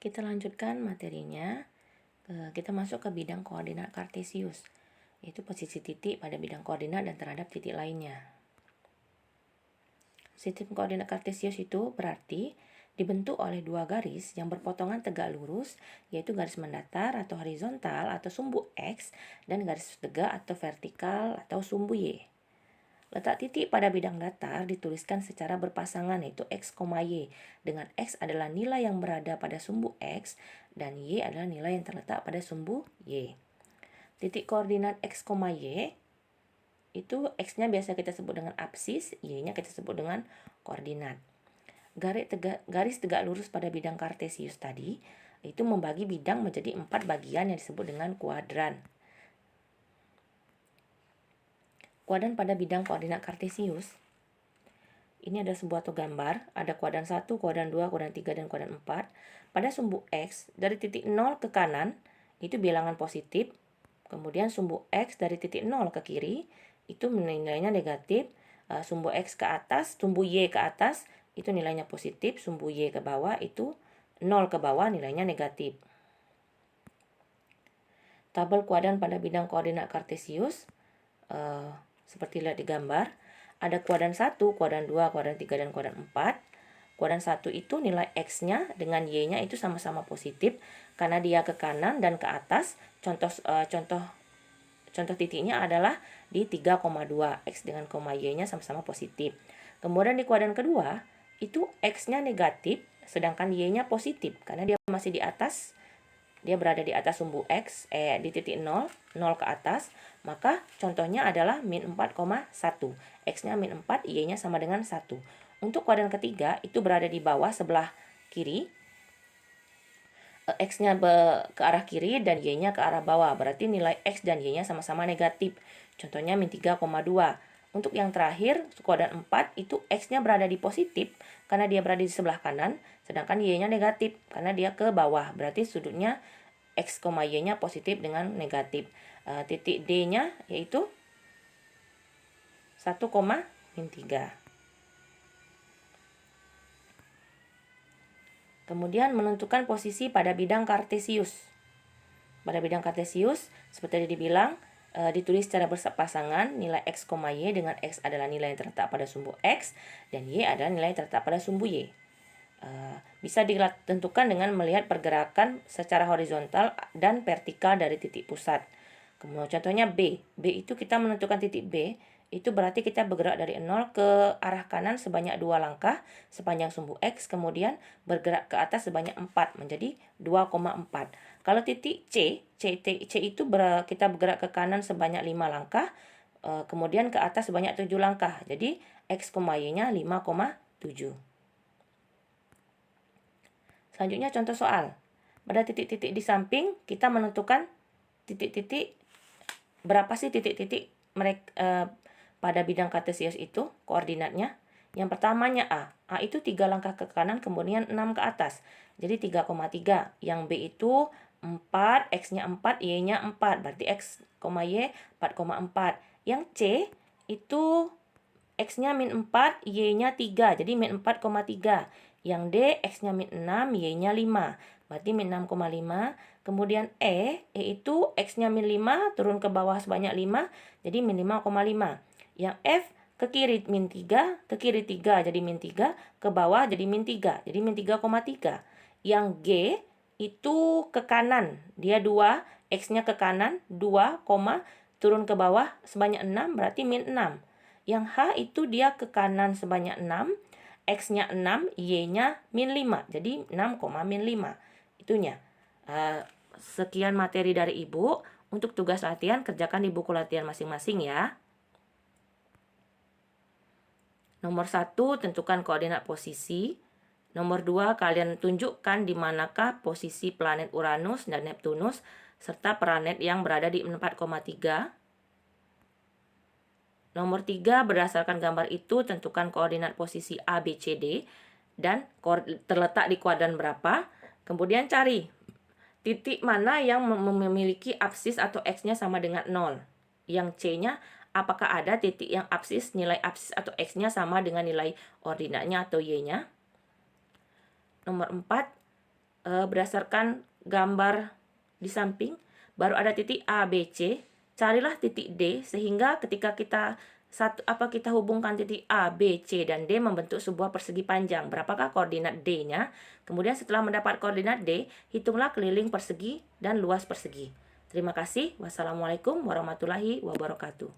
kita lanjutkan materinya. Kita masuk ke bidang koordinat kartesius, yaitu posisi titik pada bidang koordinat dan terhadap titik lainnya. Sistem koordinat kartesius itu berarti dibentuk oleh dua garis yang berpotongan tegak lurus, yaitu garis mendatar atau horizontal atau sumbu X, dan garis tegak atau vertikal atau sumbu Y. Letak titik pada bidang datar dituliskan secara berpasangan, yaitu X, Y, dengan X adalah nilai yang berada pada sumbu X dan Y adalah nilai yang terletak pada sumbu Y. Titik koordinat X, Y itu X-nya biasa kita sebut dengan apsis, Y-nya kita sebut dengan koordinat. Garis tegak lurus pada bidang kartesius tadi itu membagi bidang menjadi 4 bagian yang disebut dengan kuadran. Kuadran pada bidang koordinat kartesius. Ini ada sebuah gambar, ada kuadran 1, kuadran 2, kuadran 3, dan kuadran 4. Pada sumbu X, dari titik 0 ke kanan, itu bilangan positif. Kemudian sumbu X dari titik 0 ke kiri, itu nilainya negatif. Sumbu X ke atas, sumbu Y ke atas, itu nilainya positif. Sumbu Y ke bawah, itu 0 ke bawah, nilainya negatif. Tabel kuadran pada bidang koordinat kartesius. Seperti lihat di gambar, ada kuadran 1, kuadran 2, kuadran 3, dan kuadran 4. Kuadran 1 itu nilai X-nya dengan Y-nya itu sama-sama positif karena dia ke kanan dan ke atas. Contoh titiknya adalah di 3,2, X dengan Y-nya sama-sama positif. Kemudian di kuadran kedua, itu X-nya negatif sedangkan Y-nya positif karena dia masih di atas. Dia berada di atas sumbu X, di titik 0 ke atas, maka contohnya adalah min 4,1. X-nya min 4, Y-nya sama dengan 1. Untuk kuadran ketiga, itu berada di bawah sebelah kiri. X-nya ke arah kiri dan Y-nya ke arah bawah. Berarti nilai X dan Y-nya sama-sama negatif. Contohnya min 3,2. Untuk yang terakhir, kuadran 4, itu X-nya berada di positif karena dia berada di sebelah kanan, sedangkan Y-nya negatif karena dia ke bawah. Berarti sudutnya X, Y-nya positif dengan negatif. Titik D-nya yaitu 1, min 3. Kemudian menentukan posisi pada bidang kartesius. Pada bidang kartesius, seperti tadi dibilang, ditulis secara berpasangan nilai X, Y dengan X adalah nilai yang terletak pada sumbu X dan Y adalah nilai yang terletak pada sumbu Y. Bisa ditentukan dengan melihat pergerakan secara horizontal dan vertikal dari titik pusat. Kemudian contohnya B. B itu kita menentukan titik B, itu berarti kita bergerak dari 0 ke arah kanan sebanyak 2 langkah sepanjang sumbu X, kemudian bergerak ke atas sebanyak 4 menjadi 2,4. Kalau titik C itu kita bergerak ke kanan sebanyak 5 langkah, kemudian ke atas sebanyak 7 langkah. Jadi X, Y-nya 5,7. Selanjutnya contoh soal. Pada titik-titik di samping kita menentukan titik-titik, berapa sih titik-titik mereka pada bidang kartesius itu koordinatnya. Yang pertamanya A. A itu 3 langkah ke kanan kemudian 6 ke atas. Jadi 3,3. Yang B itu 4, X-nya 4, Y-nya 4. Berarti X, Y 4,4. Yang C itu X-nya min 4, Y-nya 3. Jadi min 4,3. Yang D, X-nya min 6, Y-nya 5. Berarti min 6,5. Kemudian E itu X-nya min 5, turun ke bawah sebanyak 5. Jadi min 5,5. Yang F ke kiri min 3, ke kiri 3 jadi min 3, ke bawah jadi min 3. Jadi min 3,3. Yang G itu ke kanan. Dia 2, X-nya ke kanan, 2, turun ke bawah sebanyak 6, berarti min 6. Yang H itu dia ke kanan sebanyak 6, X-nya 6, Y-nya min 5. Jadi 6, min 5. Itunya. Sekian materi dari Ibu. Untuk tugas latihan, kerjakan di buku latihan masing-masing ya. Nomor 1, tentukan koordinat posisi. Nomor 2, kalian tunjukkan di manakah posisi planet Uranus dan Neptunus serta planet yang berada di 4,3. Nomor 3, berdasarkan gambar itu, tentukan koordinat posisi A, B, C, D, dan terletak di kuadran berapa. Kemudian cari titik mana yang memiliki apsis atau X-nya sama dengan 0. Yang C-nya, apakah ada titik yang apsis, nilai apsis atau X-nya sama dengan nilai ordinatnya atau Y-nya. Nomor 4, berdasarkan gambar di samping, baru ada titik A, B, C. Carilah titik D sehingga ketika kita kita hubungkan titik A, B, C, dan D membentuk sebuah persegi panjang. Berapakah koordinat D-nya? Kemudian setelah mendapat koordinat D, hitunglah keliling persegi dan luas persegi. Terima kasih. Wassalamualaikum warahmatullahi wabarakatuh.